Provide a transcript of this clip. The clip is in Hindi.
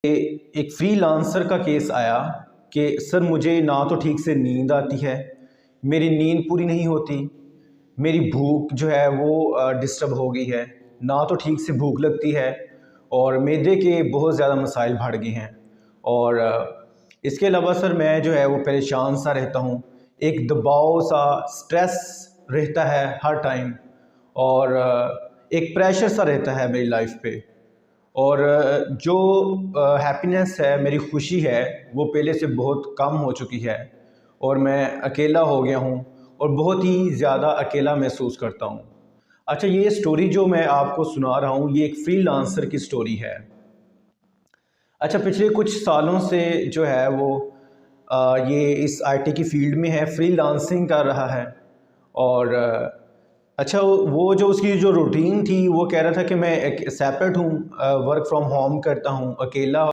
एक फ्रीलांसर का केस आया कि सर मुझे ना तो ठीक से नींद आती है, मेरी नींद पूरी नहीं होती, मेरी भूख जो है वो डिस्टर्ब हो गई है, ना तो ठीक से भूख लगती है और मैदे के बहुत ज़्यादा मसाइल बढ़ गए हैं। और इसके अलावा सर मैं जो है वो परेशान सा रहता हूँ, एक दबाव सा स्ट्रेस रहता है हर टाइम और एक प्रेशर सा रहता है मेरी लाइफ पे। और जो हैप्पीनेस है, मेरी खुशी है, वो पहले से बहुत कम हो चुकी है और मैं अकेला हो गया हूँ और बहुत ही ज़्यादा अकेला महसूस करता हूँ। अच्छा, ये स्टोरी जो मैं आपको सुना रहा हूँ ये एक फ्रीलांसर की स्टोरी है। अच्छा, पिछले कुछ सालों से जो है वो ये इस आईटी की फील्ड में है, फ्रीलांसिंग कर रहा है। और अच्छा, वो जो उसकी जो रूटीन थी वो कह रहा था कि मैं एक सेपरेट हूँ, वर्क फ्रॉम होम करता हूँ, अकेला